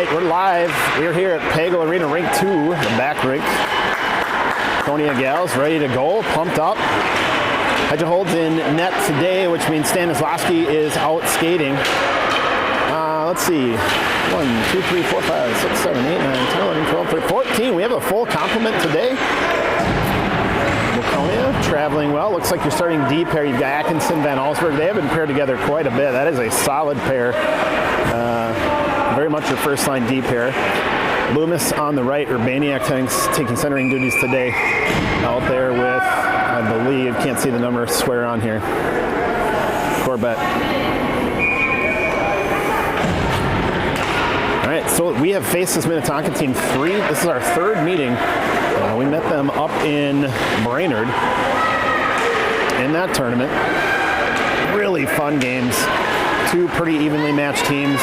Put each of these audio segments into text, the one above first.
right, we're live. We're here at Pago Arena Rink 2, the back rink. Waconia gals ready to go, pumped up. Hedge holds in net today, which means Stanislawski is out skating. Let's see. 1, 2, 3, 4, 5, 6, 7, 8, 9, 10, 11, 12, 13, 14. We have a full complement today. Waconia traveling well. Looks like you're starting deep here. You've got Atkinson, Van Allsburg. They have been paired together quite a bit. That is a solid pair. Very much your first line deep here. Loomis on the right. Urbaniak taking centering duties today. Out there with, I believe, can't see the number, swear on here, Corbett. All right, so we have faced this Minnetonka team this is our third meeting. We met them up in Brainerd in that tournament. Really fun games. Two pretty evenly matched teams.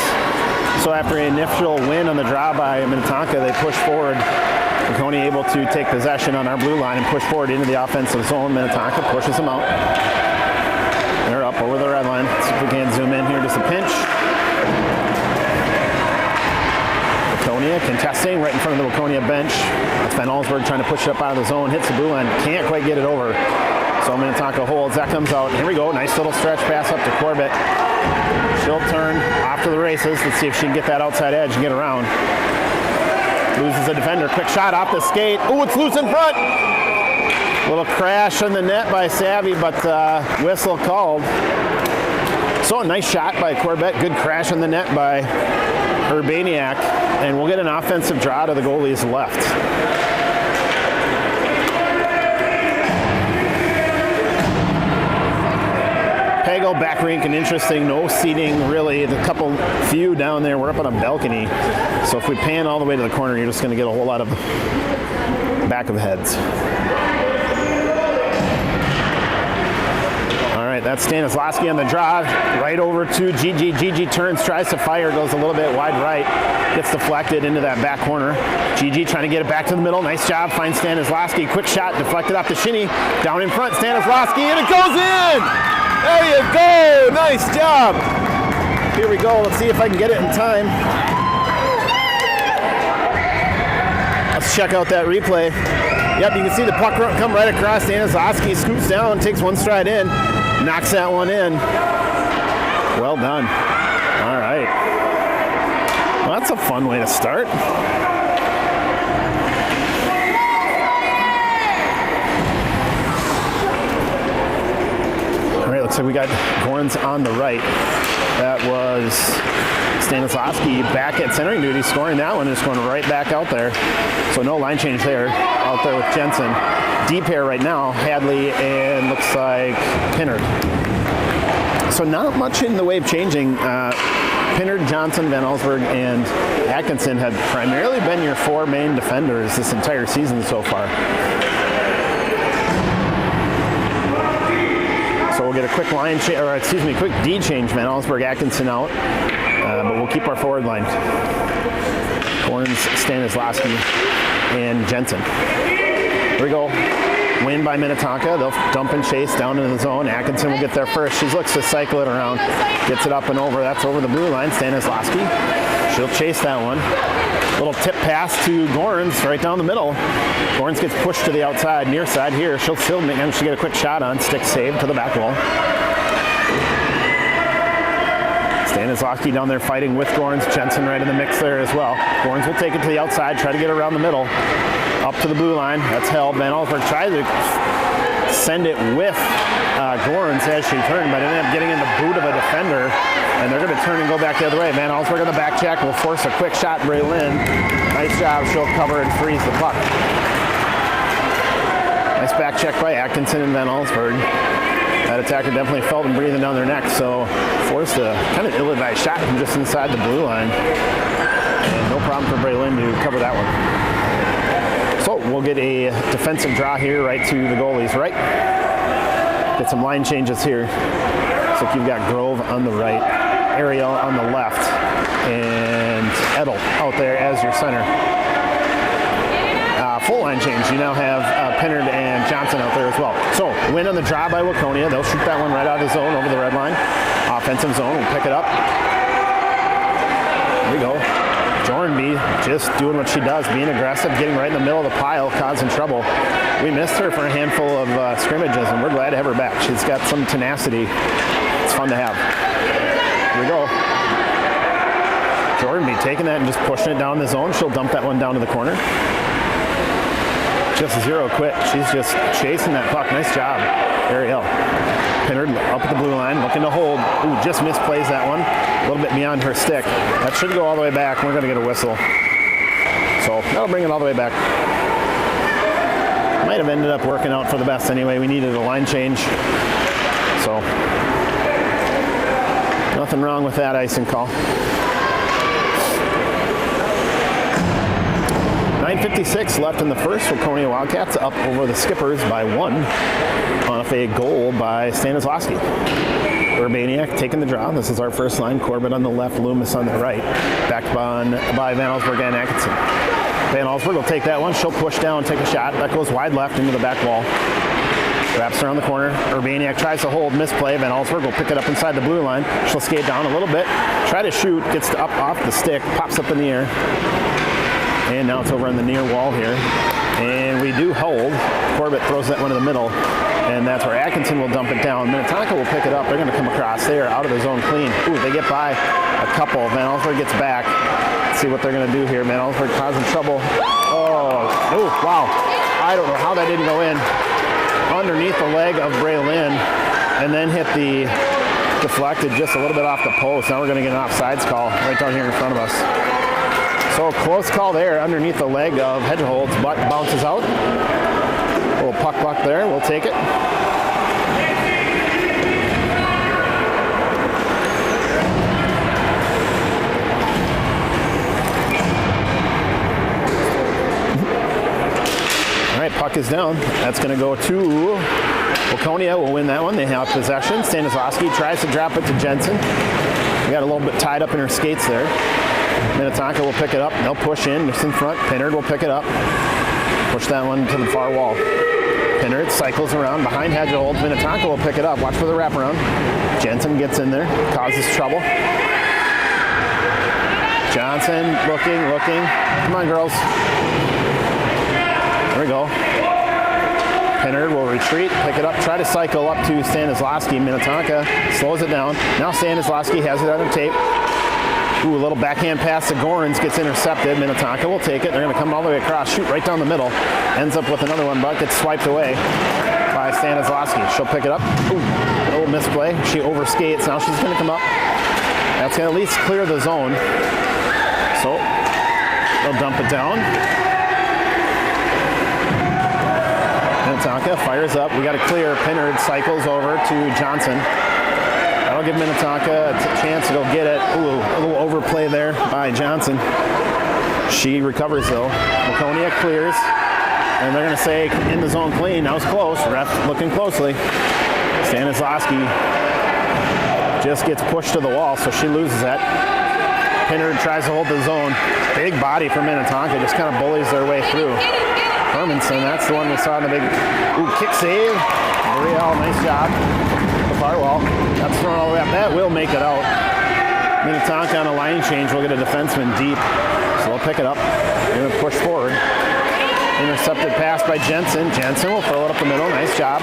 So after an initial win on the draw by Minnetonka, they pushed forward. Waconia able to take possession on our blue line and push forward into the offensive zone. Minnetonka pushes them out. They're up over the red line. Let's see if we can zoom in here, just a pinch. Waconia contesting right in front of the Waconia bench. That's Van Allsburg trying to push it up out of the zone, hits the blue line, can't quite get it over. So Minnetonka holds, that comes out. Here we go, nice little stretch pass up to Corbett. She'll turn off to the races. Let's see if she can get that outside edge and get around. Loses a defender, quick shot off the skate. Oh, it's loose in front. Little crash on the net by Savvy, but whistle called. So a nice shot by Corbett, good crash on the net by Urbaniak, and we'll get an offensive draw to the goalie's left. Pago back rink and interesting, no seating really. The few down there, we're up on a balcony. So if we pan all the way to the corner, you're just going to get a whole lot of back of heads. All right, that's Stanislawski on the draw. Right over to Gigi. Gigi turns, tries to fire, goes a little bit wide right. Gets deflected into that back corner. Gigi trying to get it back to the middle. Nice job, finds Stanislawski. Quick shot, deflected off the shinny. Down in front, Stanislawski, and it goes in! There you go! Nice job! Here we go. Let's see if I can get it in time. Let's check out that replay. Yep, you can see the puck come right across. Stanislawski scoots down, takes one stride in, knocks that one in. Well done. All right. Well, that's a fun way to start. Looks like we got Gorns on the right. That was Stanislawski back at centering duty, scoring that one, and just going right back out there. So no line change there, out there with Jensen. Deep pair right now, Hadley and looks like Pinnard. So not much in the way of changing. Pinnard, Johnson, Van Allsburg, and Atkinson have primarily been your four main defenders this entire season so far. So we'll get a quick quick D change. Van Allsburg, Atkinson out, but we'll keep our forward line. Gorns, Stanislawski, and Jensen. Here we go. Win by Minnetonka. They'll dump and chase down into the zone. Atkinson will get there first. She looks to cycle it around, gets it up and over. That's over the blue line. Stanislawski. She'll chase that one. Little tip pass to Gorns right down the middle. Gorns gets pushed to the outside, near side here. She'll still manage to get a quick shot on. Stick save to the back wall. Stanislawski down there fighting with Gorns. Jensen right in the mix there as well. Gorns will take it to the outside, try to get around the middle. Up to the blue line. That's held. Van Allsburg tries to send it with Gorns as she turned, but ended up getting in the boot of a defender. And they're going to turn and go back the other way. Van Allsburg on the back check will force a quick shot. Braylin, nice job. She'll cover and freeze the puck. Nice back check by Atkinson and Van Allsburg. That attacker definitely felt them breathing down their neck, so forced a kind of ill-advised shot from just inside the blue line. And no problem for Braylin to cover that one. So we'll get a defensive draw here right to the goalie's right. Get some line changes here. Looks like you've got Grove on the right, Ariel on the left, and Edel out there as your center. Full line change. You now have Pinnard and Johnson out there as well. So win on the draw by Waconia. They'll shoot that one right out of the zone over the red line. Offensive zone. We'll pick it up. There we go. Jordanby just doing what she does, being aggressive, getting right in the middle of the pile, causing trouble. We missed her for a handful of scrimmages, and we're glad to have her back. She's got some tenacity. It's fun to have. Here we go. Jordanby taking that and just pushing it down the zone. She'll dump that one down to the corner. Just zero quit. She's just chasing that puck. Nice job, Ariel. Pinnard up at the blue line, looking to hold. Ooh, just misplays that one. A little bit beyond her stick. That should go all the way back. We're going to get a whistle. So that'll bring it all the way back. Might have ended up working out for the best anyway. We needed a line change. So nothing wrong with that icing call. 9:56 left in the first. Waconia Wildcats up over the Skippers by 1 off a goal by Stanislawski. Urbaniak taking the draw. This is our first line. Corbett on the left, Loomis on the right. Backed by Van Allsburg and Atkinson. Van Allsburg will take that one. She'll push down, take a shot. That goes wide left into the back wall. Wraps around the corner. Urbaniak tries to hold, misplay. Van Allsburg will pick it up inside the blue line. She'll skate down a little bit, try to shoot, gets up off the stick, pops up in the air. And now it's over on the near wall here. And we do hold. Corbett throws that one in the middle. And that's where Atkinson will dump it down. Minnetonka will pick it up. They're going to come across. They are out of the zone clean. Ooh, they get by a couple. Van Allsburg gets back. Let's see what they're going to do here. Van Allsburg causing trouble. Oh, wow. I don't know how that didn't go in. Underneath the leg of Braylin. And then hit the deflected just a little bit off the post. Now we're going to get an offsides call right down here in front of us. So close call there underneath the leg of Hedgehold's, but bounces out. A little puck buck there. We'll take it. All right, puck is down. That's going to go to Waconia. Will win that one. They have possession. Stanislawski tries to drop it to Jensen. We got a little bit tied up in her skates there. Minnetonka will pick it up. They'll push in. Just in front. Pinnard will pick it up. Push that one to the far wall. Pinnard cycles around behind Hedgehold. Minnetonka will pick it up. Watch for the wraparound. Jensen gets in there. Causes trouble. Johnson looking. Come on, girls. There we go. Pinnard will retreat, pick it up, try to cycle up to Stanislawski. Minnetonka slows it down. Now Stanislawski has it on her tape. Ooh, a little backhand pass to Gorans, gets intercepted. Minnetonka will take it. They're going to come all the way across, shoot right down the middle. Ends up with another one, but gets swiped away by Stanislawski. She'll pick it up. Ooh, a little misplay. She overskates. Now she's going to come up. That's going to at least clear the zone. So they'll dump it down. Minnetonka fires up. We got to clear. Pinnard cycles over to Johnson. That'll give Minnetonka a chance to go get it. Ooh, a little overplay there by Johnson. She recovers though. Waconia clears. And they're going to say in the zone clean. That was close. Ref looking closely. Stanislawski just gets pushed to the wall, so she loses that. Pinnard tries to hold the zone. Big body for Minnetonka. Just kind of bullies their way through. Hermanson, that's the one we saw in the big kick save. Ariel, nice job. The far wall. That's thrown all the way up. That will make it out. Minnetonka on a line change will get a defenseman deep. So they'll pick it up. They're going to push forward. Intercepted pass by Jensen. Jensen will throw it up the middle. Nice job.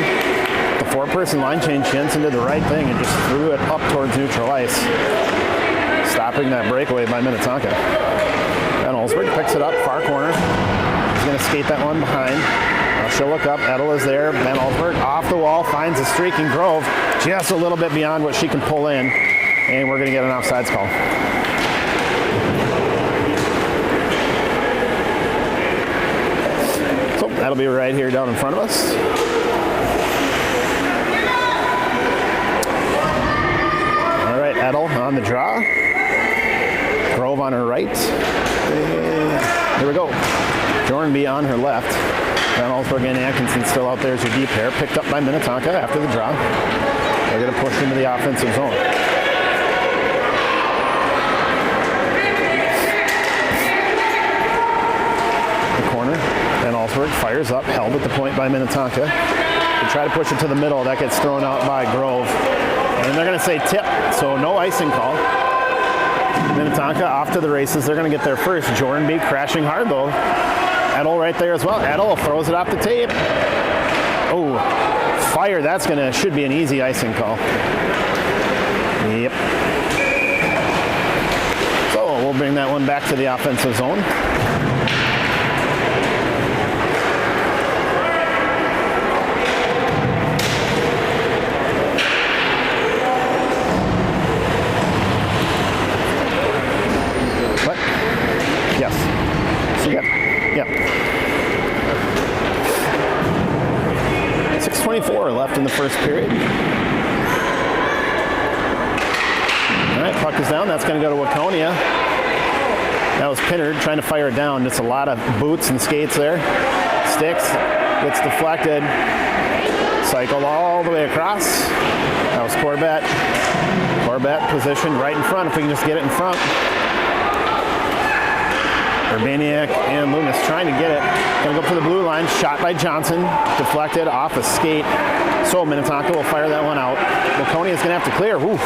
The four-person line change. Jensen did the right thing and just threw it up towards neutral ice. Stopping that breakaway by Minnetonka. Van Allsburg picks it up, far corner. He's going to skate that one behind. Now she'll look up. Edel is there. Van Allsburg off the wall, finds a streaking Grove. Just a little bit beyond what she can pull in. And we're going to get an offsides call. So that'll be right here down in front of us. All right, Edel on the draw. Grove on her right. And here we go. Jordanby on her left. Van Allsburg and Atkinson still out there as your deep pair. Picked up by Minnetonka after the draw. They're going to push into the offensive zone. The corner. Van Allsburg fires up. Held at the point by Minnetonka. They try to push it to the middle. That gets thrown out by Grove. And they're going to say tip. So no icing call. Minnetonka off to the races. They're going to get their first. Jordan B crashing hard though. Edel right there as well. Edel throws it off the tape. Oh, fire. That's should be an easy icing call. Yep. So we'll bring that one back to the offensive zone. What? Yes. So yep. 6:24 left in the first period. All right, puck is down. That's going to go to Waconia. That was Pinnard trying to fire it down. Just a lot of boots and skates there. Sticks, gets deflected. Cycled all the way across. That was Corbett. Corbett positioned right in front if we can just get it in front. Urbaniak and Loomis trying to get it. Gonna go for the blue line. Shot by Johnson. Deflected off a skate. So Minnetonka will fire that one out. Waconia is gonna have to clear. Oof.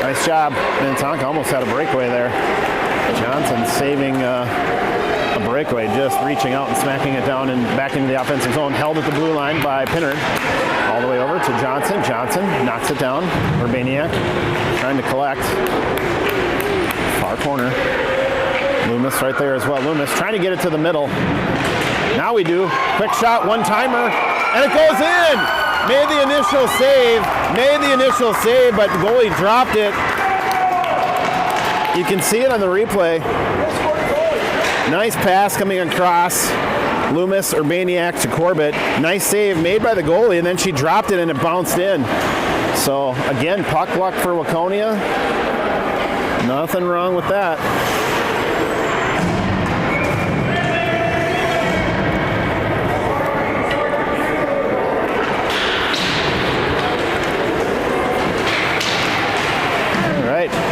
Nice job. Minnetonka almost had a breakaway there. Johnson saving a breakaway, just reaching out and smacking it down and back into the offensive zone. Held at the blue line by Pinnard. All the way over to Johnson. Johnson knocks it down. Urbaniak trying to collect. Far corner. Loomis right there as well. Loomis trying to get it to the middle. Now we do. Quick shot, one-timer, and it goes in! Made the initial save, but the goalie dropped it. You can see it on the replay. Nice pass coming across. Loomis, Urbaniak to Corbett. Nice save made by the goalie, and then she dropped it and it bounced in. So, again, puck luck for Waconia. Nothing wrong with that.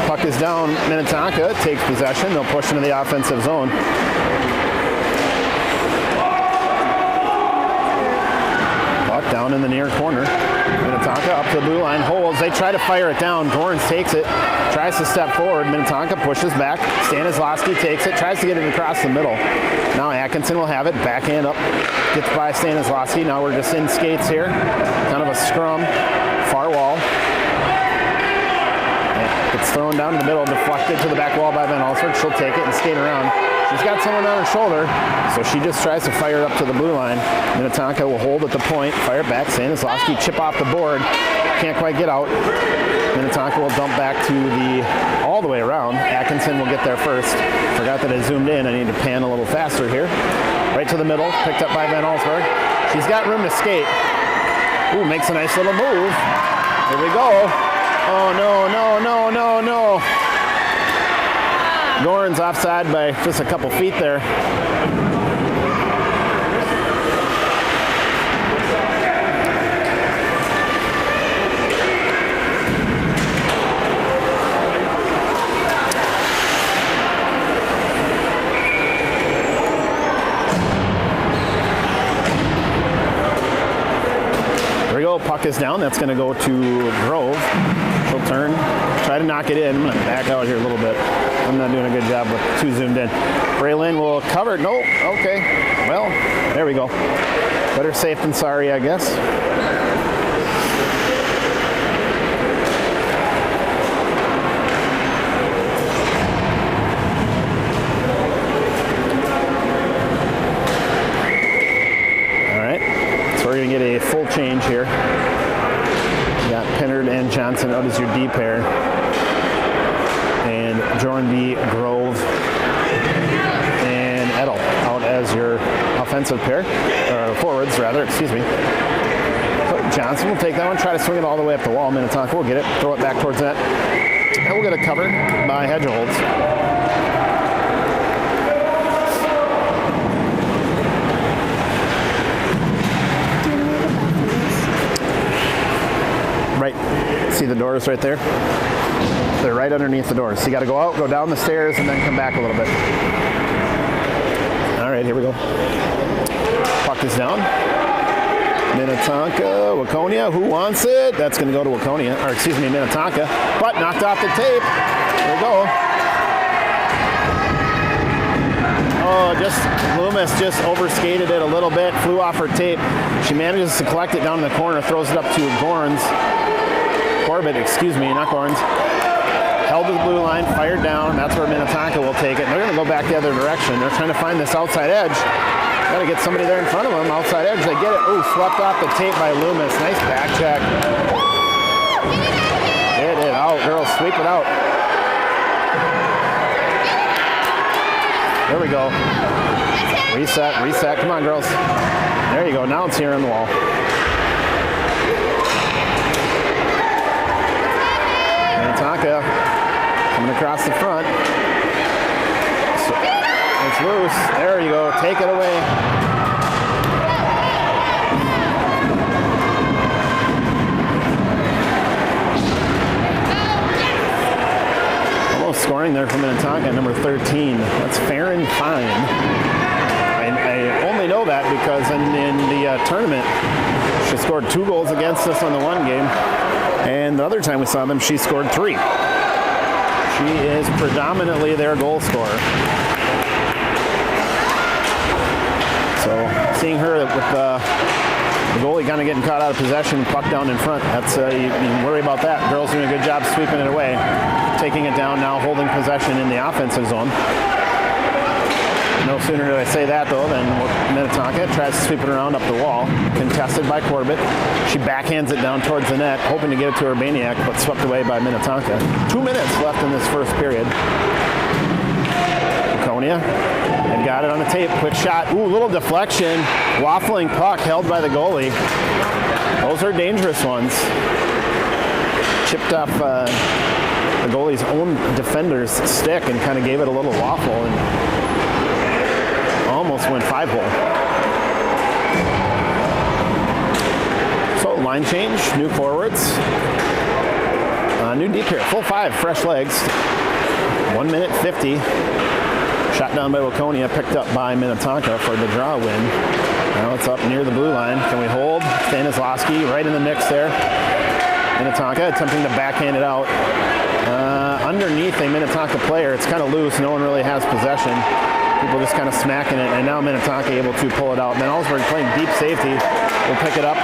Puck is down. Minnetonka takes possession. They'll push into the offensive zone. Puck down in the near corner. Minnetonka up to the blue line. Holds. They try to fire it down. Dorrance takes it. Tries to step forward. Minnetonka pushes back. Stanislavski takes it. Tries to get it across the middle. Now Atkinson will have it. Backhand up. Gets by Stanislavski. Now we're just in skates here. Kind of a scrum. Far wall. It's thrown down in the middle, deflected to the back wall by Van Alsford. She'll take it and skate around. She's got someone on her shoulder, so she just tries to fire it up to the blue line. Minnetonka will hold at the point, fire it back. Stanislavski chip off the board. Can't quite get out. Minnetonka will dump back to all the way around. Atkinson will get there first. Forgot that I zoomed in. I need to pan a little faster here. Right to the middle, picked up by Van Alsford. She's got room to skate. Ooh, makes a nice little move. Here we go. Oh, no. Goran's offside by just a couple feet there. There we go. Puck is down. That's going to go to Grove. She'll turn, try to knock it in. I'm going to back out here a little bit. I'm not doing a good job with too zoomed in. Braylon will cover. No, okay. Well, there we go. Better safe than sorry, I guess. All right, so we're going to get a full change here. Got Pinnard and Johnson out as your D pair. And Jordan B, Grove, and Edel out as your offensive pair. Or forwards, rather, excuse me. So Johnson will take that one, try to swing it all the way up the wall. Minnetonka will get it, throw it back towards net. And we'll get it covered by Hedgeholz. Right. See the doors right there? They're right underneath the doors. So you got to go out, go down the stairs, and then come back a little bit. All right, here we go. Puck is down. Minnetonka, Waconia, who wants it? That's going to go to Waconia, or excuse me, Minnetonka. But knocked off the tape. There we go. Oh, Loomis just overskated it a little bit, flew off her tape. She manages to collect it down in the corner, throws it up to Corbett, excuse me, not Gorns. Held to the blue line, fired down. That's where Minnetonka will take it. They're going to go back the other direction. They're trying to find this outside edge. Got to get somebody there in front of them. Outside edge, they get it. Ooh, swept off the tape by Loomis. Nice back check. Get it out, girls. Sweep it out. There we go. Reset. Come on, girls. There you go. Now it's here on the wall. Minnetonka coming across the front. It's loose. There you go. Take it away. Almost scoring there for Minnetonka, number 13. That's fair and fine. I only know that because in the tournament, she scored 2 goals against us on the one game. And the other time we saw them, she scored 3. She is predominantly their goal scorer. So seeing her with the goalie kind of getting caught out of possession, puck down in front, that's you worry about that. Girls doing a good job sweeping it away, taking it down now, holding possession in the offensive zone. No sooner did I say that, though, than Minnetonka tries to sweep it around up the wall. Contested by Corbett. She backhands it down towards the net, hoping to get it to Urbaniak, but swept away by Minnetonka. 2 minutes left in this first period. Waconia had got it on the tape. Quick shot. Ooh, little deflection. Waffling puck held by the goalie. Those are dangerous ones. Chipped off the goalie's own defender's stick and kind of gave it a little waffle. And almost went 5-hole. So line change, new forwards, new deep here, full 5, fresh legs, 1 minute 50. Shot down by Waconia, picked up by Minnetonka for the draw win. Now it's up near the blue line. Can we hold? Stanislawski right in the mix there. Minnetonka attempting to backhand it out. Underneath a Minnetonka player, it's kind of loose. No one really has possession. People just kind of smacking it, and now Minnetonka able to pull it out. Van Allsburg playing deep safety. Will pick it up.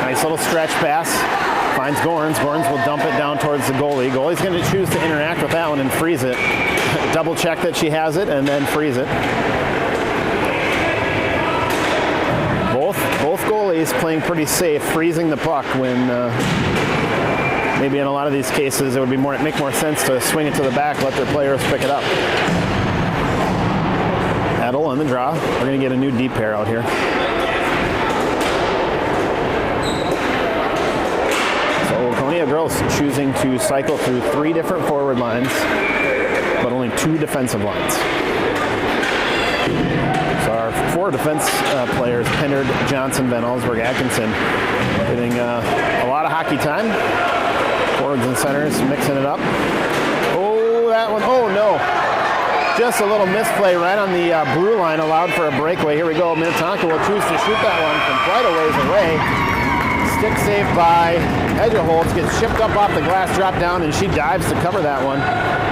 Nice little stretch pass. Finds Gorns. Gorns will dump it down towards the goalie. Goalie's going to choose to interact with that one and freeze it. Double check that she has it and then freeze it. Both goalies playing pretty safe, freezing the puck when maybe in a lot of these cases it would make more sense to swing it to the back, let their players pick it up. Edel on the draw. We're going to get a new deep pair out here. So Waconia girls choosing to cycle through 3 different forward lines, but only 2 defensive lines. So our 4 defense players, Pennard, Johnson, Van Allsburg, Atkinson, getting a lot of hockey time. Forwards and centers mixing it up. Oh, that one. Oh, no. Just a little misplay right on the blue line, allowed for a breakaway. Here we go. Minnetonka will choose to shoot that one from quite a ways away. Stick save by Hedgeholtz, gets shipped up off the glass, dropped down, and she dives to cover that one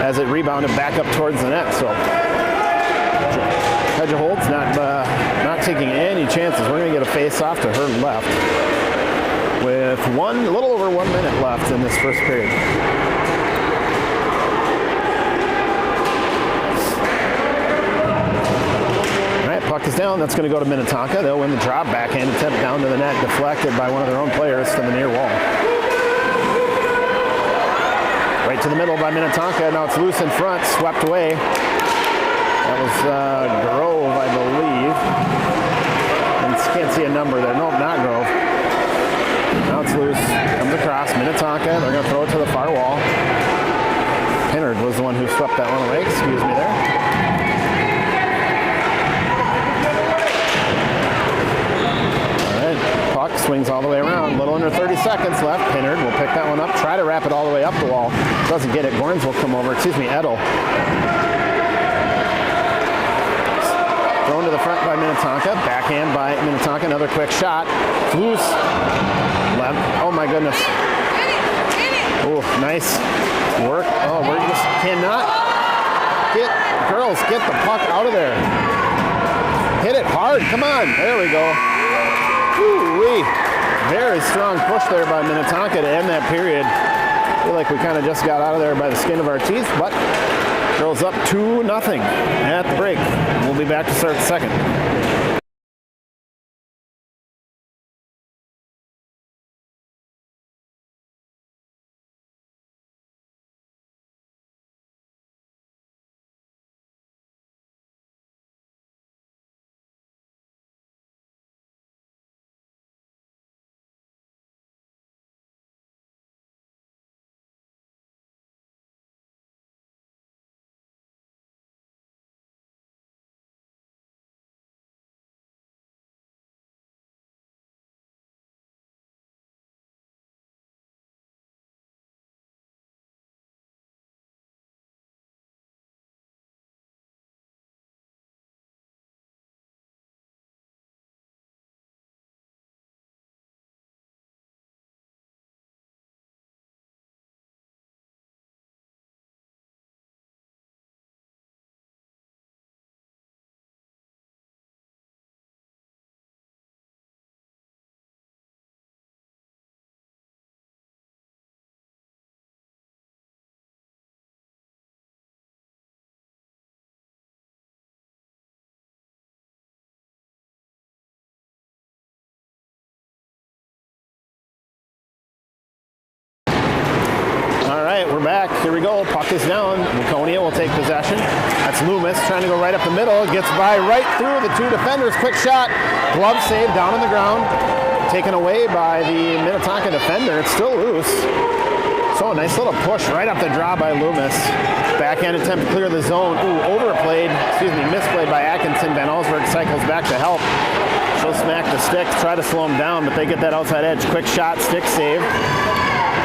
as it rebounded back up towards the net. So Hedgeholtz not taking any chances. We're going to get a face-off to her left with a little over 1 minute left in this first period. Puck is down. That's going to go to Minnetonka. They'll win the drop. Backhand attempt down to the net, deflected by one of their own players to the near wall. Right to the middle by Minnetonka. Now it's loose in front, swept away. That was Grove, I believe. And can't see a number there. Nope, not Grove. Now it's loose. Comes across. Minnetonka. They're going to throw it to the far wall. Pennard was the one who swept that one away. Excuse me there. Puck swings all the way around. A little under 30 seconds left. Pennard will pick that one up, try to wrap it all the way up the wall. Doesn't get it. Gorns will come over. Edel. Thrown to the front by Minnetonka. Backhand by Minnetonka. Another quick shot. Loose. Left. Oh my goodness. Oh, nice work. Oh, we just cannot Girls, get the puck out of there. Hit it hard. Come on. There we go. Woo-wee. Very strong push there by Minnetonka to end that period. I feel like we kind of just got out of there by the skin of our teeth, but girls up 2-0 at the break. We'll be back to start the second. All right, we're back. Here we go. Puck is down. Waconia will take possession. That's Loomis trying to go right up the middle. Gets by right through the two defenders. Quick shot. Glove save down on the ground. Taken away by the Minnetonka defender. It's still loose. So a nice little push right up the draw by Loomis. Backhand attempt to clear the zone. Misplayed by Atkinson. Van Allsburg cycles back to help. She'll smack the stick, try to slow him down, but they get that outside edge. Quick shot, stick save.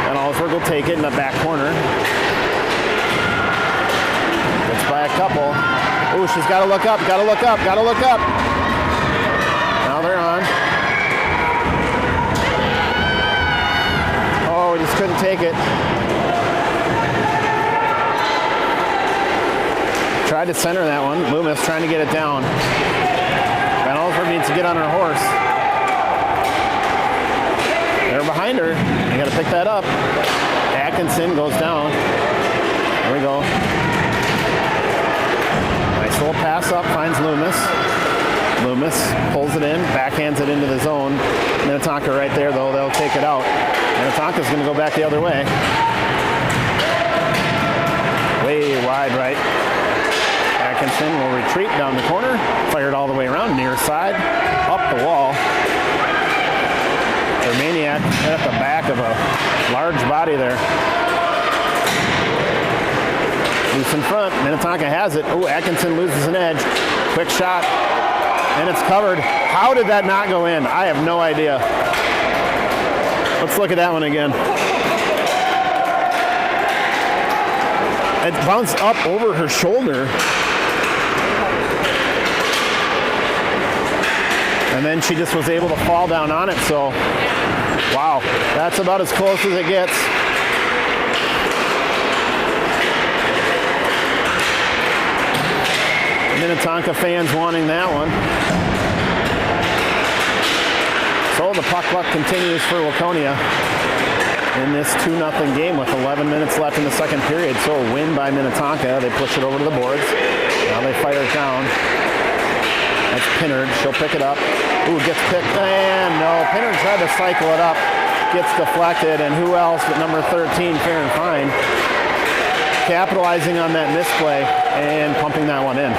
And Allsburg will take it in the back corner. It's by a couple. Ooh, she's got to look up, got to look up, got to look up. Now they're on. Oh, we just couldn't take it. Tried to center that one. Loomis trying to get it down. Van Allsburg needs to get on her horse. They're behind her. They got to pick that up. Atkinson goes down. There we go. Nice little pass up, finds Loomis. Loomis pulls it in, backhands it into the zone. Minnetonka right there, though. They'll take it out. Minnetonka's going to go back the other way. Way wide right. Atkinson will retreat down the corner. Fired all the way around, near side, up the wall. Maniac at the back of a large body there. Loose in front. Minnetonka has it. Oh, Atkinson loses an edge. Quick shot. And it's covered. How did that not go in? I have no idea. Let's look at that one again. It bounced up over her shoulder. And then she just was able to fall down on it, so wow, that's about as close as it gets. Minnetonka fans wanting that one. So the puck luck continues for Waconia in this 2-0 game with 11 minutes left in the second period. So a win by Minnetonka. They push it over to the boards. Now they fire it down. That's Pinnard. She'll pick it up. Ooh, gets picked. And no, Pinnard tried to cycle it up. Gets deflected. And who else but number 13, Farron Fine, capitalizing on that misplay and pumping that one in.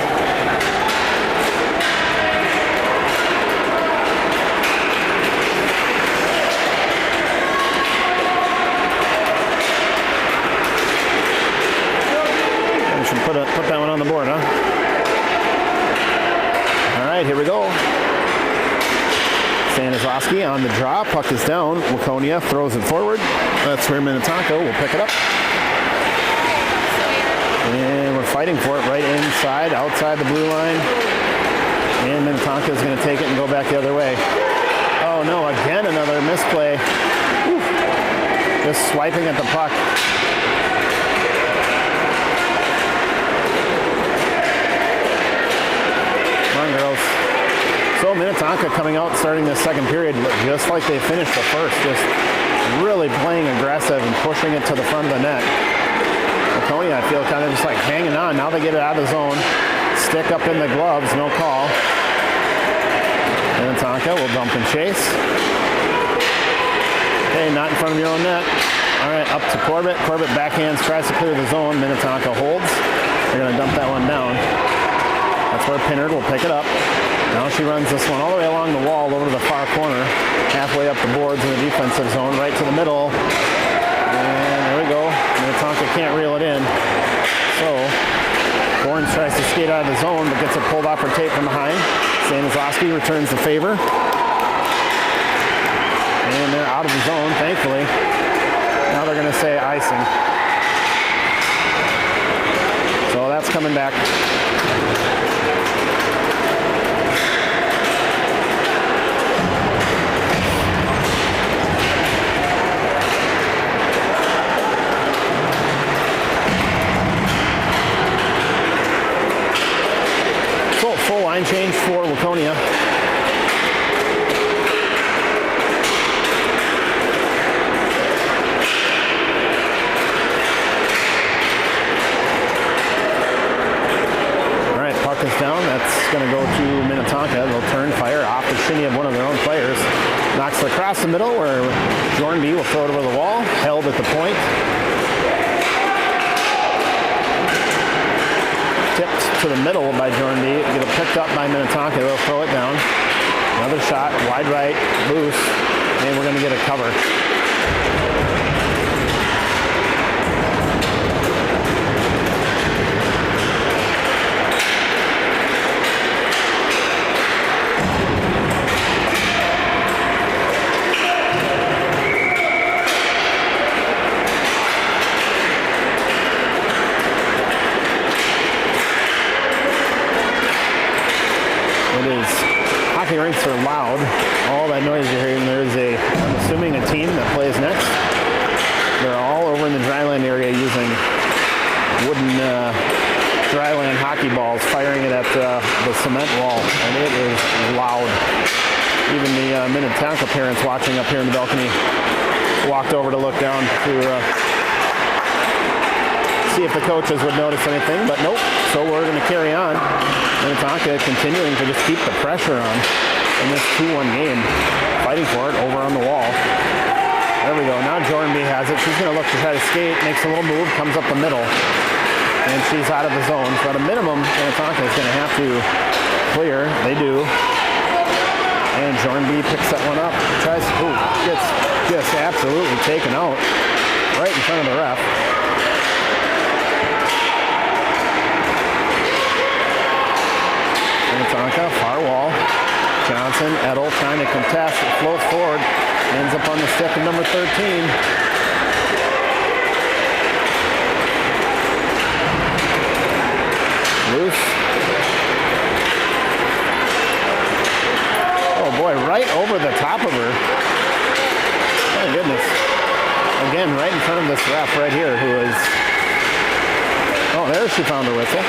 We should put that one on the board, huh? All right, here we go. Stanislawski on the draw. Puck is down. Waconia throws it forward. That's where Minnetonka will pick it up. And we're fighting for it right inside, outside the blue line. And Minnetonka is going to take it and go back the other way. Oh no, again another misplay. Whew. Just swiping at the puck. on, girls. So Minnetonka coming out starting this second period just like they finished the first, just really playing aggressive and pushing it to the front of the net. Waconia, I feel, kind of just like hanging on. Now they get it out of the zone. Stick up in the gloves, no call. Minnetonka will dump and chase. Okay, not in front of your own net. All right, up to Corbett. Corbett backhands, tries to clear the zone. Minnetonka holds. They're going to dump that one down. That's where Pinnard will pick it up. Now she runs this one all the way along the wall over to the far corner, halfway up the boards in the defensive zone, right to the middle. And there we go. Minnetonka can't reel it in. So Gorns tries to skate out of the zone, but gets it pulled off her tape from behind. Stanislawski returns the favor. And they're out of the zone, thankfully. Now they're going to say icing. So that's coming back. Full line change for Waconia. All right, puck is down. That's going to go to Minnetonka. They'll turn, fire off the shinny of one of their own players. Knocks it across the middle where Jornby will throw it over the wall. Held at the point. Tipped to the middle by Jornby. Get it picked up by Minnetonka. They'll throw it down. Another shot, wide right, loose, and we're going to get a cover. Hockey rinks are loud. All that noise you're hearing, there's I'm assuming a team that plays next. They're all over in the dryland area using wooden dryland hockey balls, firing it at the cement wall, and it is loud. Even the Minnetonka parents watching up here in the balcony walked over to look down to see if the coaches would notice anything, but nope. So we're going to carry on. Minnetonka continuing to just keep the pressure on in this 2-1 game, fighting for it over on the wall. There we go. Now Jornby has it. She's going to look to try to skate, makes a little move, comes up the middle, and she's out of the zone. So at a minimum, Minnetonka is going to have to clear. They do. And Jornby picks that one up. Tries, gets just absolutely taken out right in front of the ref. Minnetonka, far wall. Johnson, Edel trying to contest. It floats forward. Ends up on the stick of number 13. Loose. Oh boy, right over the top of her. My goodness. Again, right in front of this ref right here who is... Oh, there she found her whistle.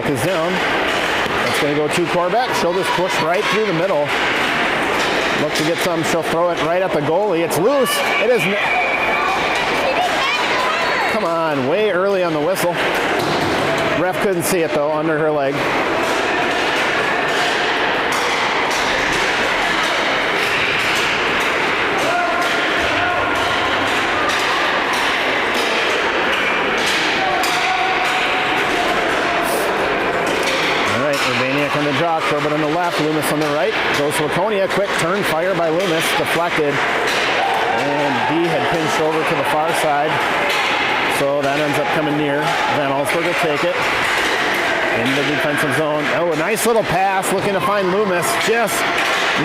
Is down. That's going to go to Corbett. She'll just push right through the middle. Look to get some. She'll throw it right at the goalie. It's loose. It is. Come on, way early on the whistle. Ref couldn't see it though, under her leg. On the draw, Corbett on the left, Loomis on the right. Goes to Waconia, quick turn, fire by Loomis, deflected. And B had pinched over to the far side. So that ends up coming near. Van Allsburg will take it. In the defensive zone. Oh, a nice little pass, looking to find Loomis. Just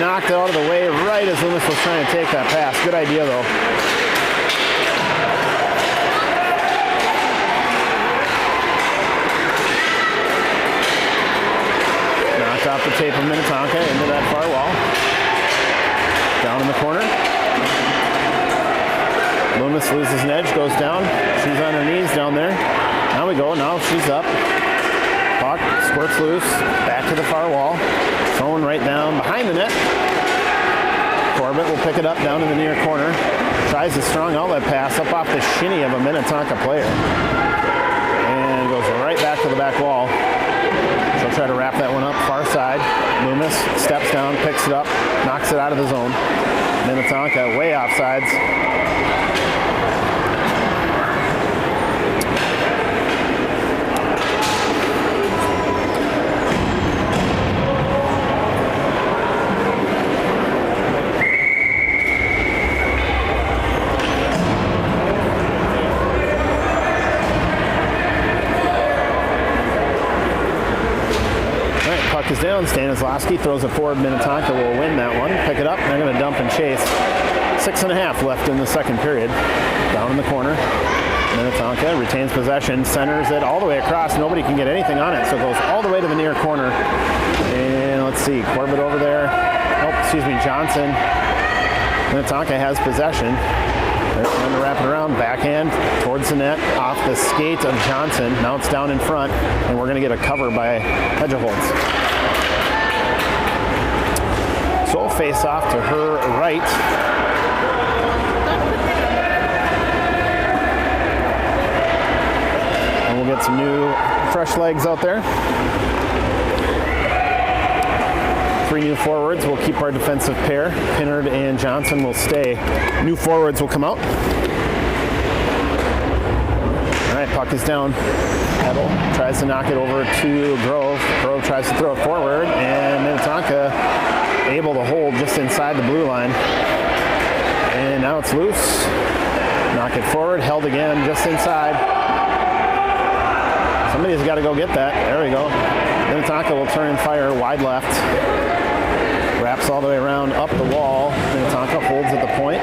knocked it out of the way right as Loomis was trying to take that pass. Good idea, though. Knocked off the tape of Minnetonka into that far wall. Down in the corner. Loomis loses an edge, goes down. She's on her knees down there. Now we go. Now she's up. Puck squirts loose. Back to the far wall. Thrown right down behind the net. Corbett will pick it up down in the near corner. Tries a strong outlet pass up off the shinny of a Minnetonka player. And goes right back to the back wall. She'll try to wrap that one up far side. Loomis steps down, picks it up, knocks it out of the zone. Minnetonka way offsides. Is down. Stanislavski throws it forward. Minnetonka will win that one. Pick it up. They're going to dump and chase. 6.5 left in the second period. Down in the corner. Minnetonka retains possession. Centers it all the way across. Nobody can get anything on it, so it goes all the way to the near corner. And let's see. Corbett over there. Oh, excuse me. Johnson. Minnetonka has possession. They're trying to wrap it around. Backhand towards the net. Off the skate of Johnson. Now it's down in front. And we're going to get a cover by Hedgeholz. So face off to her right. And we'll get some new fresh legs out there. 3 new forwards will keep our defensive pair. Pinnard and Johnson will stay. New forwards will come out. All right, puck is down. Edel tries to knock it over to Grove. Grove tries to throw it forward, and Minnetonka able to hold just inside the blue line. And now it's loose. Knock it forward, held again just inside. Somebody's got to go get that. There we go. Minnetonka will turn and fire wide left. Wraps all the way around up the wall. Minnetonka holds at the point.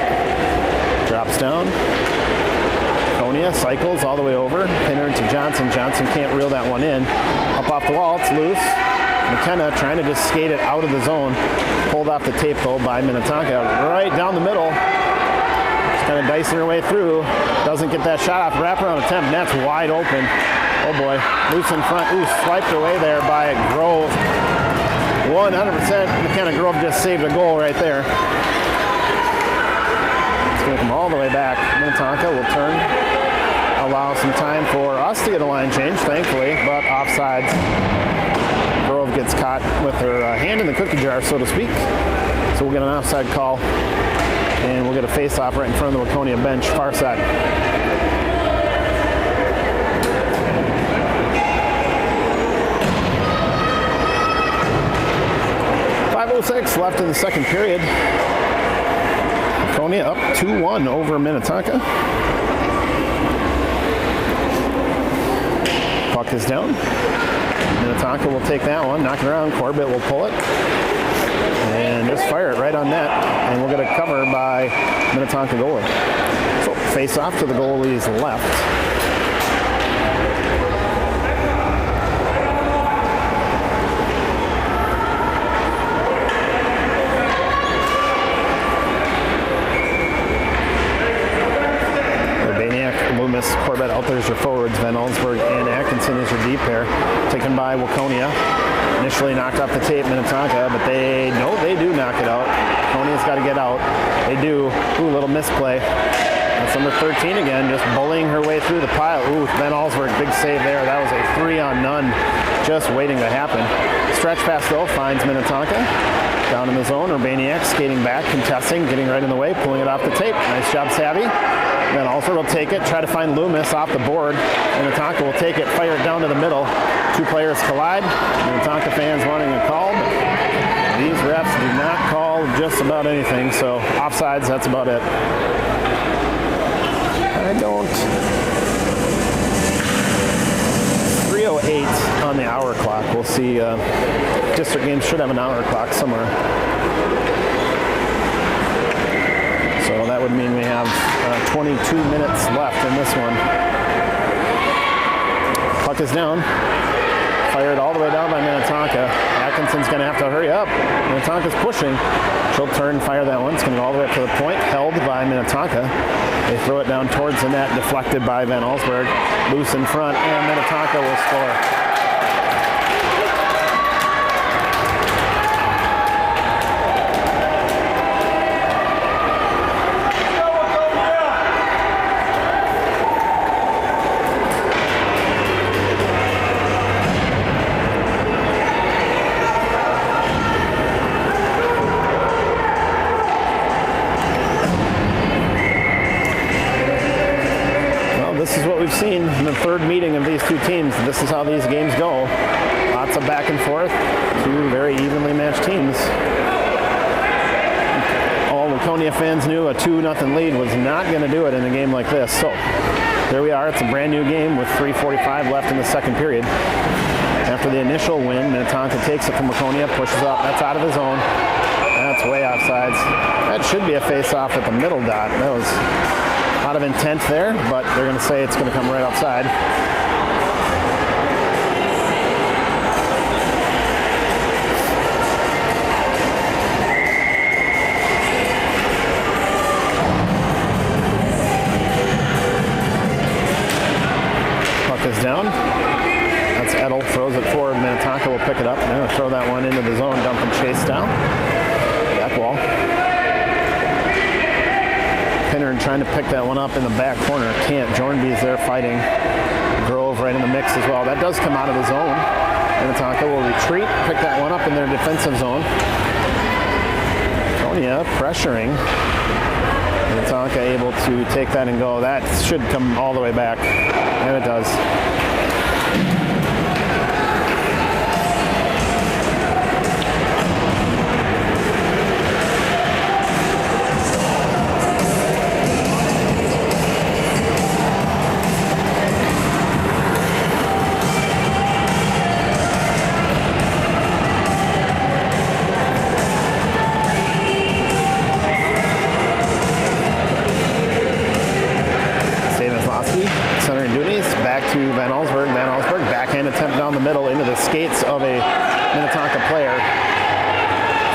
Drops down. Waconia cycles all the way over. Pinnard to Johnson. Johnson can't reel that one in. Up off the wall. It's loose. McKenna trying to just skate it out of the zone. Pulled off the tape though by Minnetonka. Right down the middle. Just kind of dicing her way through. Doesn't get that shot off. Wraparound attempt. Net's wide open. Oh boy. Loose in front. Ooh, swiped away there by Grove. 100%. McKenna Grove just saved a goal right there. It's going to come all the way back. Minnetonka will turn. Allow some time for us to get a line change, thankfully, but offsides. Grove gets caught with her hand in the cookie jar, so to speak. So we'll get an offside call, and we'll get a face-off right in front of the Waconia bench, far side. .506 left in the second period. Waconia up 2-1 over Minnetonka. Puck is down. Minnetonka will take that one, knock it around. Corbett will pull it and just fire it right on net, and we'll get a cover by Minnetonka goalie. So face off to the goalie's left. Loomis, Corbett out there as your forwards. Van Allsburg and Atkinson is your deep pair. Taken by Waconia. Initially knocked off the tape, Minnetonka, but they do knock it out. Waconia's got to get out. They do. Ooh, little misplay. That's number 13 again, just bullying her way through the pile. Ooh, Van Allsburg, big save there. That was a 3-on-none, just waiting to happen. Stretch pass though finds Minnetonka. Down in the zone, Urbaniak skating back, contesting, getting right in the way, pulling it off the tape. Nice job, Savvy. Then also will take it, try to find Loomis off the board. Minnetonka will take it, fire it down to the middle. Two players collide. Minnetonka fans wanting a call, but these refs do not call just about anything, so offsides, that's about it. I don't. 3:08 on on the hour clock. We'll see. District games should have an hour clock somewhere. So that would mean we have 22 minutes left in this one. Puck is down. Fired all the way down by Minnetonka. Atkinson's going to have to hurry up. Minnetonka's pushing. She'll turn and fire that one. It's going to go all the way up to the point. Held by Minnetonka. They throw it down towards the net. Deflected by Van Allsburg. Loose in front. And Minnetonka will score. This is what we've seen in the third meeting of these two teams. This is how these games go. Lots of back and forth. Two very evenly matched teams. All Waconia fans knew a 2-0 lead was not going to do it in a game like this. So there we are. It's a brand new game with 3:45 left in the second period. After the initial win, Minnetonka takes it from Waconia, pushes up. That's out of the zone. That's way offsides. That should be a face-off at the middle dot. That was a lot of intent there, but they're going to say it's going to come right outside. Puck is down. That's Edel, throws it forward. Minnetonka will pick it up. They're going to throw that one into the zone, dump and chase down. Back wall. Pinner trying to pick that one up in the back corner. Can't. Jornby's there fighting. Grove right in the mix as well. That does come out of the zone. Minnetonka will retreat, pick that one up in their defensive zone. Waconia pressuring. Minnetonka able to take that and go. That should come all the way back. And it does. Attempt down the middle into the skates of a Minnetonka player.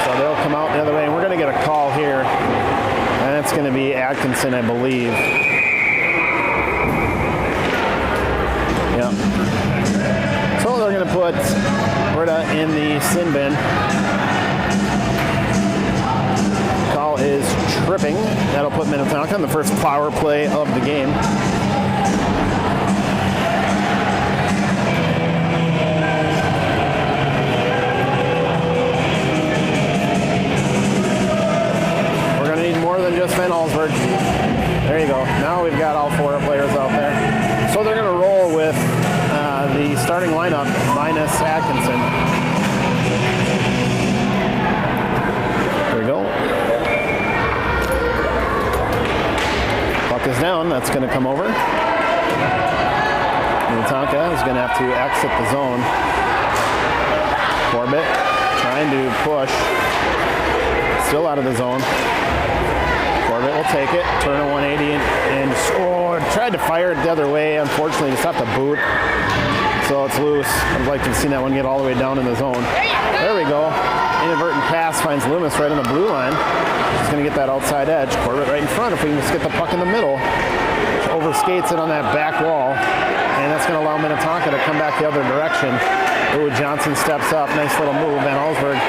So they'll come out the other way, and we're going to get a call here. And it's going to be Atkinson, I believe. Yeah. So they're going to put Britta in the sin bin. Call is tripping. That'll put Minnetonka on the first power play of the game. Just Van Allsburg. There you go. Now we've got all four players out there. So they're going to roll with the starting lineup minus Atkinson. There we go. Puck is down. That's going to come over. Minnetonka is going to have to exit the zone. Corbett trying to push. Still out of the zone. Corbett will take it, turn a 180 and tried to fire it the other way. Unfortunately, just off the boot. So it's loose. I'd like to see that one get all the way down in the zone. There we go. Inadvertent pass finds Loomis right on the blue line. He's going to get that outside edge. Corbett right in front. If we can just get the puck in the middle. Overskates it on that back wall. And that's going to allow Minnetonka to come back the other direction. Ooh, Johnson steps up. Nice little move. Van Allsburg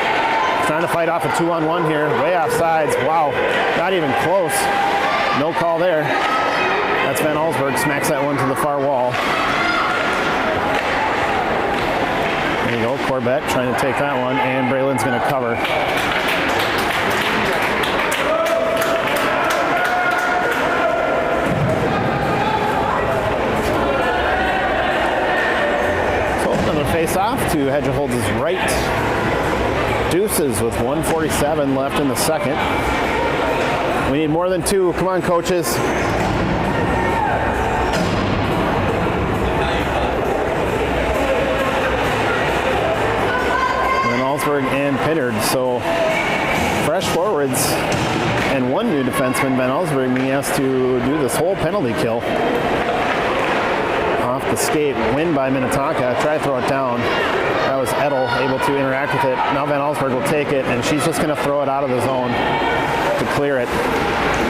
trying to fight off a 2-on-1 here. Way off sides. Wow. Not even close. No call there. That's Van Allsburg. Smacks that one to the far wall. There you go. Corbett trying to take that one. And Braylon's going to cover. So another face-off to Hedgeholds' right. Deuces with 1:47 left in the second. We need more than two. Come on, coaches. Ellsberg and Pinnard. So fresh forwards and one new defenseman, Van Ellsberg, being asked to do this whole penalty kill. Off the skate, win by Minnetonka. Try to throw it down. That was Edel able to interact with it. Now Van Ellsberg will take it, and she's just going to throw it out of the zone to clear it.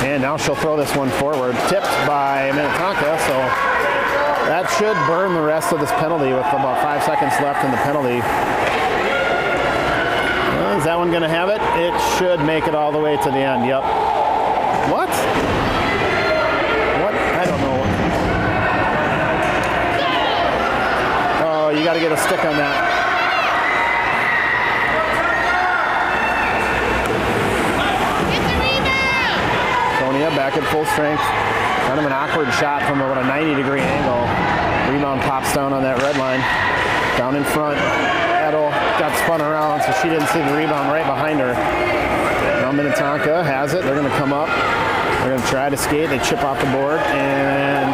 And now she'll throw this one forward. Tipped by Minnetonka, so that should burn the rest of this penalty with about 5 seconds left in the penalty. Is that one going to have it? It should make it all the way to the end. Yep. What? What? I don't know. Oh, you got to get a stick on that. Waconia back at full strength. Kind of an awkward shot from about a 90-degree angle. Rebound pops down on that red line. Down in front. Edel got spun around, so she didn't see the rebound right behind her. Now Minnetonka has it. They're going to come up. They're going to try to skate. They chip off the board, and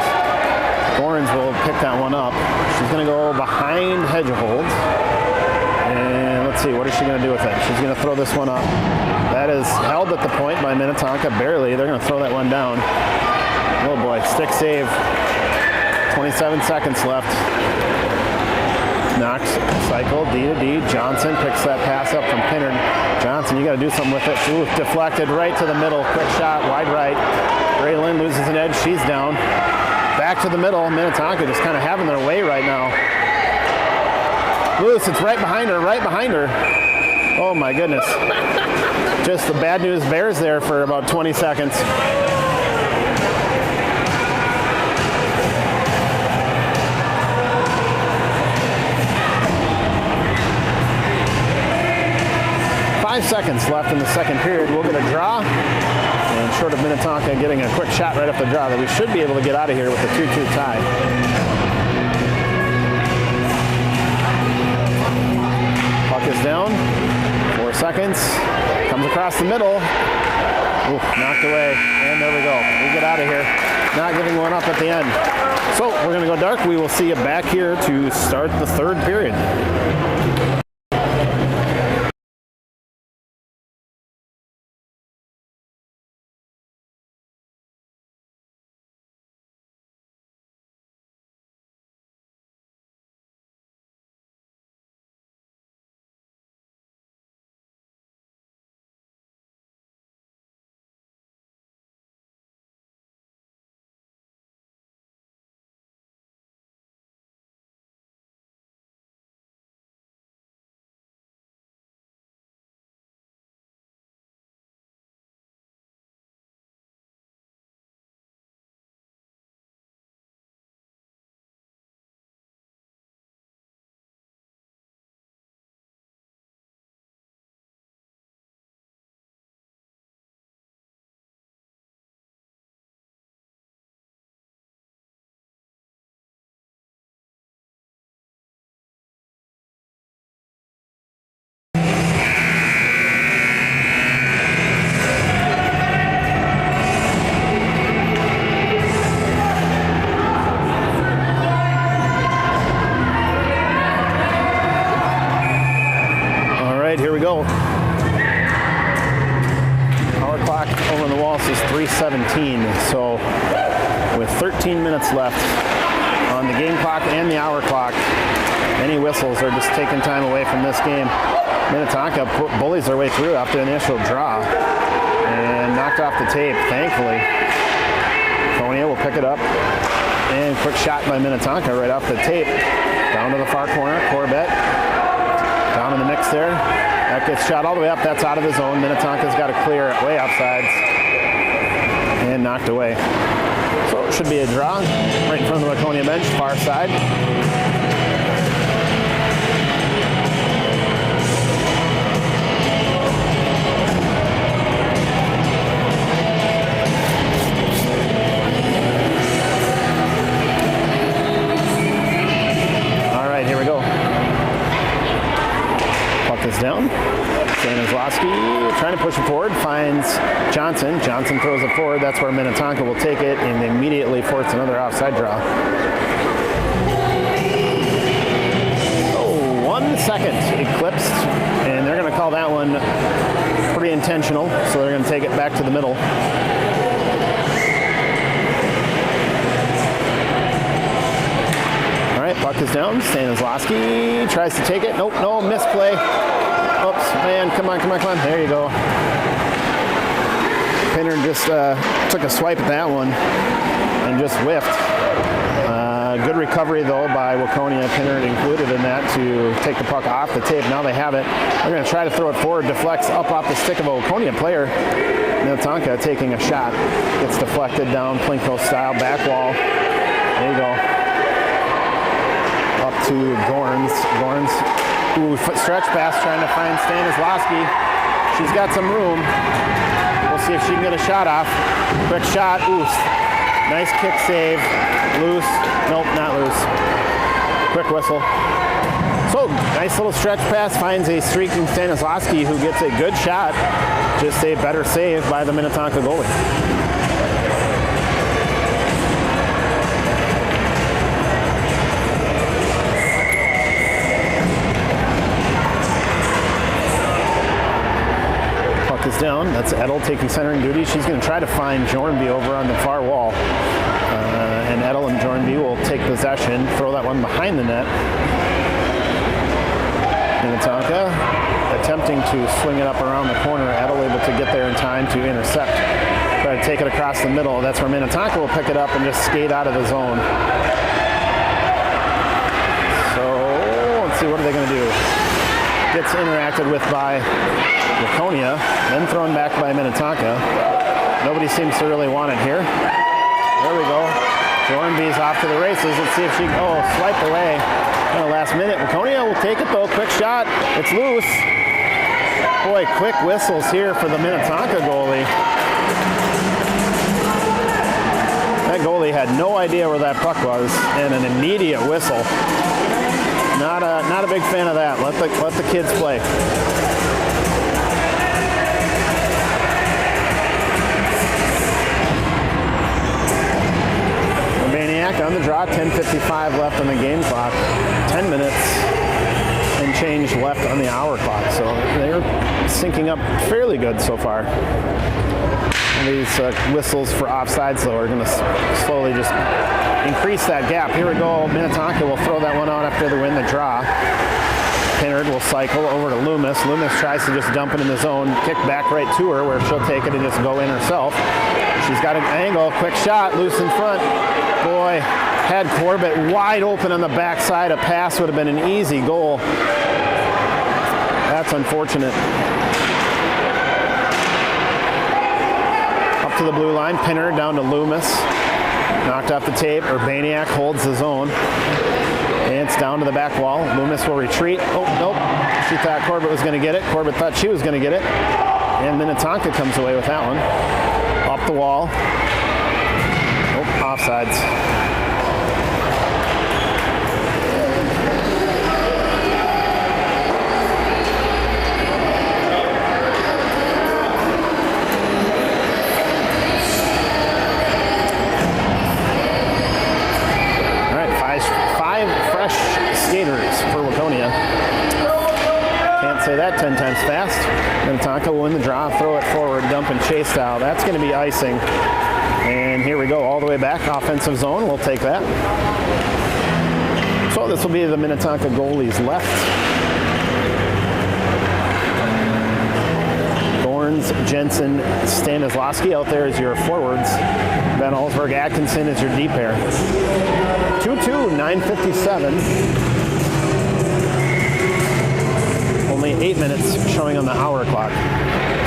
Gorens will pick that one up. She's going to go behind Hedgehold. And let's see, what is she going to do with it? She's going to throw this one up. That is held at the point by Minnetonka, barely. They're going to throw that one down. Oh boy, stick save. 27 seconds left. Knox, cycle, D to D. Johnson picks that pass up from Pinnard. Johnson, you got to do something with it. Ooh, deflected right to the middle. Quick shot, wide right. Ray Lynn loses an edge. She's down. Back to the middle. Minnetonka just kind of having their way right now. Loose, it's right behind her, right behind her. Oh my goodness. Just the bad news bears there for about 20 seconds. Seconds left in the second period. We'll get a draw, and short of Minnetonka getting a quick shot right off the draw, that we should be able to get out of here with a 2-2 tie. Puck is down. 4 seconds. Comes across the middle. Ooh, knocked away, and there we go. We get out of here. Not giving one up at the end. So we're going to go dark. We will see you back here to start the third period. Here we go. Our clock over the wall says 3:17. So with 13 minutes left on the game clock and the hour clock, any whistles are just taking time away from this game. Minnetonka bullies their way through after the initial draw and knocked off the tape, thankfully. Waconia will pick it up, and quick shot by Minnetonka right off the tape. Down to the far corner, Corbett. Down in the mix there. That gets shot all the way up. That's out of the zone. Minnetonka's got to clear it way outside. And knocked away. So it should be a draw right in front of the Waconia bench, far side. Down. Stanislawski trying to push it forward, finds Johnson. Johnson throws it forward. That's where Minnetonka will take it and immediately force another offside draw. Oh, 1 second eclipsed, and and they're going to call that one pretty intentional, so they're going to take it back to the middle. All right, puck is down. Stanislawski tries to take it. Nope, no, misplay. Oops, man, come on. There you go. Pinner just took a swipe at that one and just whiffed. Good recovery, though, by Waconia. Pinner included in that to take the puck off the tape. Now they have it. They're going to try to throw it forward. Deflects up off the stick of a Waconia player. Minnetonka taking a shot. Gets deflected down Plinko style. Back wall. There you go. Up to Gorns. Ooh, stretch pass trying to find Stanislawski. She's got some room. We'll see if she can get a shot off. Quick shot. Ooh. Nice kick save. Loose. Nope, not loose. Quick whistle. So, nice little stretch pass. Finds a streaking Stanislawski who gets a good shot. Just a better save by the Minnetonka goalie. Is down. That's Edel taking centering duty. She's going to try to find Jornby over on the far wall. And Edel and Jornby will take possession, throw that one behind the net. Minnetonka attempting to swing it up around the corner. Edel able to get there in time to intercept. Try to take it across the middle. That's where Minnetonka will pick it up and just skate out of the zone. So, let's see, what are they going to do? Gets interacted with by Waconia, then thrown back by Minnetonka. Nobody seems to really want it here. There we go. Jornby's off to the races. Let's see if she swiped away. Kind of last minute. Waconia will take it though. Quick shot. It's loose. Boy, quick whistles here for the Minnetonka goalie. That goalie had no idea where that puck was, and an immediate whistle. Not a big fan of that. Let the kids play. Maniac on the draw. 10:55 left on the game clock. 10 minutes and change left on the hour clock. So they're syncing up fairly good so far. And these whistles for offsides, though, are going to slowly just increase that gap. Here we go. Minnetonka will throw that one out after they win the draw. Pinnard will cycle over to Loomis. Loomis tries to just dump it in the zone. Kick back right to her where she'll take it and just go in herself. She's got an angle. Quick shot. Loose in front. Boy, had Corbett wide open on the backside. A pass would have been an easy goal. That's unfortunate. Up to the blue line. Pinnard down to Loomis. Knocked off the tape. Urbaniak holds the zone. And it's down to the back wall. Loomis will retreat. Oh, nope. She thought Corbett was going to get it. Corbett thought she was going to get it. And Minnetonka comes away with that one. Up the wall. Oh, offsides. Skaters for Waconia. Can't say that 10 times fast. Minnetonka will win the draw, throw it forward, dump and chase style. That's going to be icing. And here we go, all the way back, offensive zone. We'll take that. So this will be the Minnetonka goalies left. Gorns, Jensen, Stanislawski out there as your forwards. Ben Olsberg, Atkinson is your D pair. 2-2, 9:57. Only 8 minutes showing on the hour clock.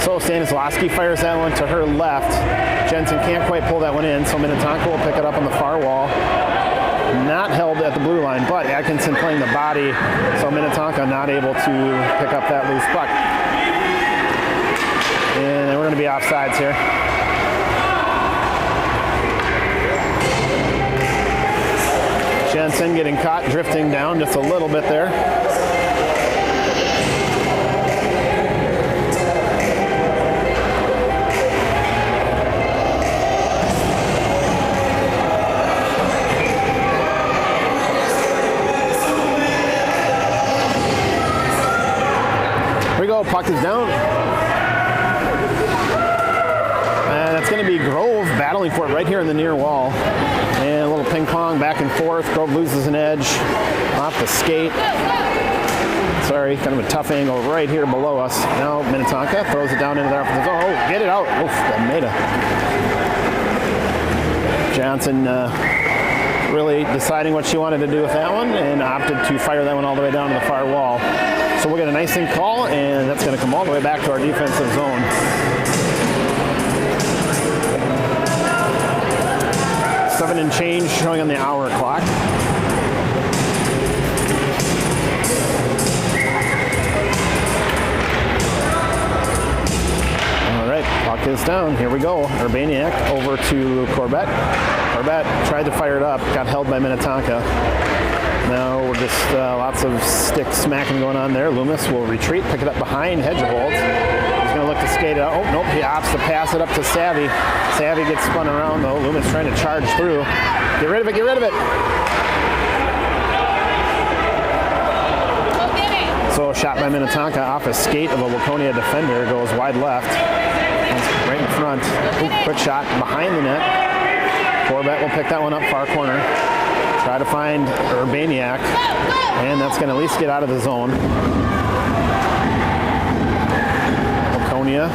So Stanislawski fires that one to her left. Jensen can't quite pull that one in, so Minnetonka will pick it up on the far wall. Not held at the blue line, but Atkinson playing the body, so Minnetonka not able to pick up that loose puck. And we're going to be offsides here. Jensen getting caught, drifting down just a little bit there. Here we go, puck is down. And it's going to be Grove battling for it right here in the near wall. And a little ping pong back and forth. Grove loses an edge off the skate. Sorry, kind of a tough angle right here below us. Now Minnetonka throws it down into their offensive zone. Oh, get it out. Oof, Almeida. Johnson really deciding what she wanted to do with that one and opted to fire that one all the way down to the far wall. So we'll get a nice thing call, and that's going to come all the way back to our defensive zone. 7 and change showing on the hour clock. All right, puck is down. Here we go. Urbaniak over to Corbett. Corbett tried to fire it up, got held by Minnetonka. Now we're just lots of stick smacking going on there. Loomis will retreat, pick it up behind Hedgeholz. He's going to look to skate it out. Oh, nope, he opts to pass it up to Savvy. Savvy gets spun around, though. Loomis trying to charge through. Get rid of it, get rid of it. So a shot by Minnetonka off a skate of a Waconia defender, goes wide left. That's right in front. Ooh, quick shot behind the net. Corbett will pick that one up far corner. Try to find Urbaniak, and that's going to at least get out of the zone. Waconia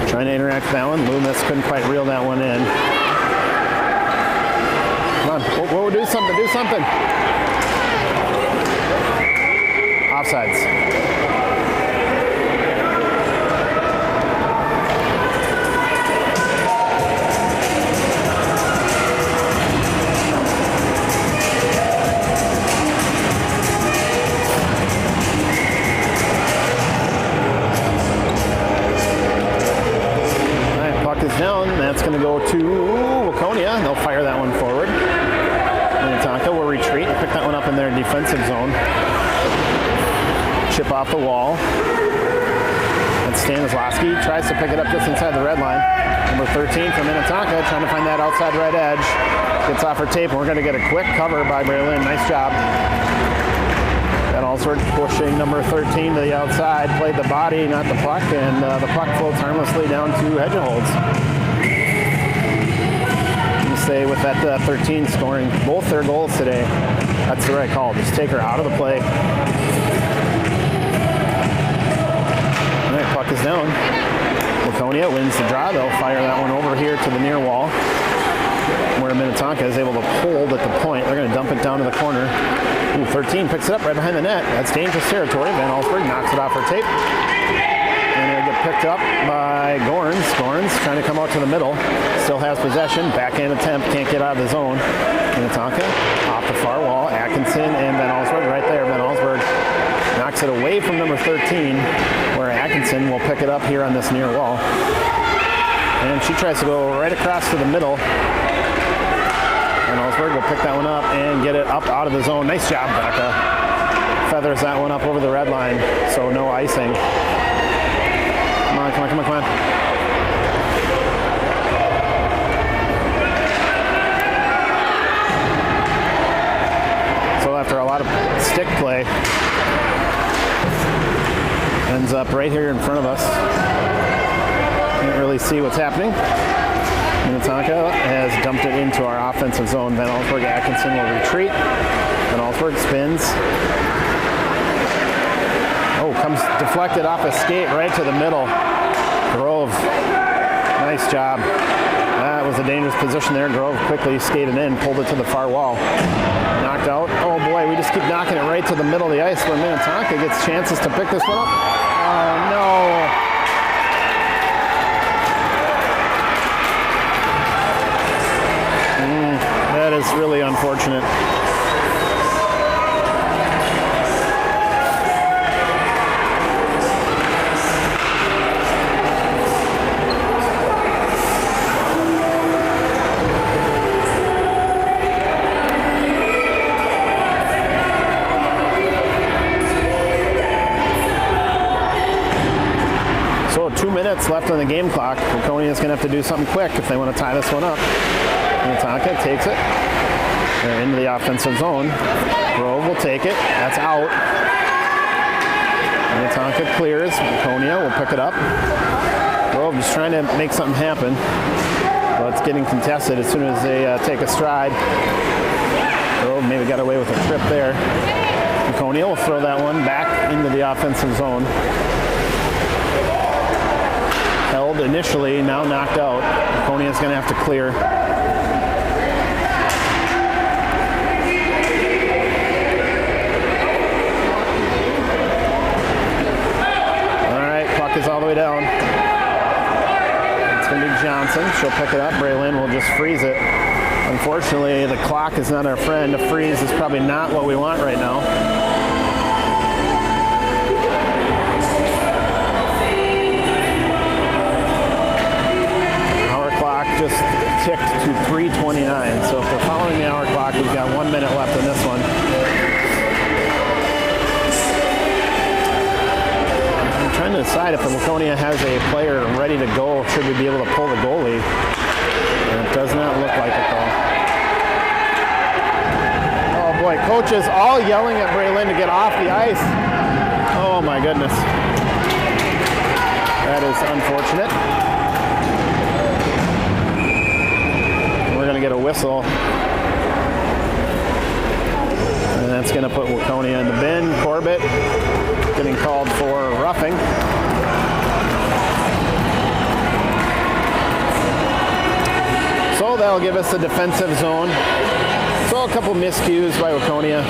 trying to interact with that one. Loomis couldn't quite reel that one in. Come on, we'll do something, do something. Offsides. Down, that's going to go to Waconia. They'll fire that one forward. Minnetonka will retreat and pick that one up in their defensive zone. Chip off the wall. And Stanislavski tries to pick it up just inside the red line. Number 13 for Minnetonka, trying to find that outside right edge. Gets off her tape, and we're going to get a quick cover by Berlin. Nice job. Van Allsburg pushing number 13 to the outside, played the body, not the puck, and the puck floats harmlessly down to Hedgeholz. You say with that 13 scoring both their goals today, that's the right call. Just take her out of the play. All right, puck is down. Waconia wins the draw. They'll fire that one over here to the near wall, where Minnetonka is able to hold at the point. They're going to dump it down to the corner. Ooh, 13 picks it up right behind the net. That's dangerous territory. Van Allsburg knocks it off her tape. And it'll get picked up by Gorns. Gorns trying to come out to the middle. Still has possession. Backhand attempt. Can't get out of the zone. Minnetonka off the far wall. Atkinson and Van Allsburg right there. Van Allsburg knocks it away from number 13, where Atkinson will pick it up here on this near wall. And she tries to go right across to the middle. And Allsburg will pick that one up and get it up out of the zone. Nice job, Becca. Feathers that one up over the red line, so no icing. Come on, come on, come on, come on. So after a lot of stick play, ends up right here in front of us. Can't really see what's happening. Minnetonka has dumped it into our offensive zone. Van Allsburg, Atkinson will retreat. Van Allsburg spins. Oh, comes deflected off a skate right to the middle. Grove, nice job. That was a dangerous position there. Grove quickly skated in, pulled it to the far wall. Knocked out. Oh boy, we just keep knocking it right to the middle of the ice where Minnetonka gets chances to pick this one up. Oh no. That is really unfortunate. So 2 minutes left on the game clock. Waconia is going to have to do something quick if they want to tie this one up. Minnetonka takes it. They're into the offensive zone. Grove will take it. That's out. Minnetonka clears. Waconia will pick it up. Grove just trying to make something happen. Well, it's getting contested as soon as they take a stride. Grove maybe got away with a trip there. Waconia will throw that one back into the offensive zone. Held initially, now knocked out. Waconia is going to have to clear. All right, puck is all the way down. It's going to be Johnson. She'll pick it up. Braylon will just freeze it. Unfortunately, the clock is not our friend. A freeze is probably not what we want right now. Our clock just ticked to 3:29. So if we're following the hour clock, we've got 1 minute left in this one. I'm trying to decide if the Waconia has a player ready to go. Should we be able to pull the goalie? And it does not look like it, though. Oh, boy. Coaches all yelling at Braylon to get off the ice. Oh, my goodness. That is unfortunate. We're going to get a whistle. And that's going to put Waconia in the bin. Corbett getting called for roughing. So that'll give us a defensive zone. So a couple miscues by Waconia.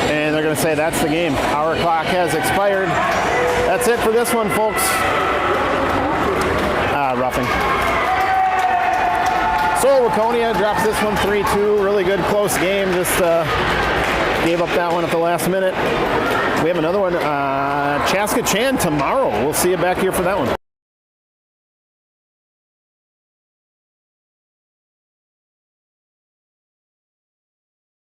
And they're going to say that's the game. Our clock has expired. That's it for this one, folks. Roughing. So Waconia drops this one 3-2. Really good, close game. Just gave up that one at the last minute. We have another one. Chaska Chan tomorrow. We'll see you back here for that one.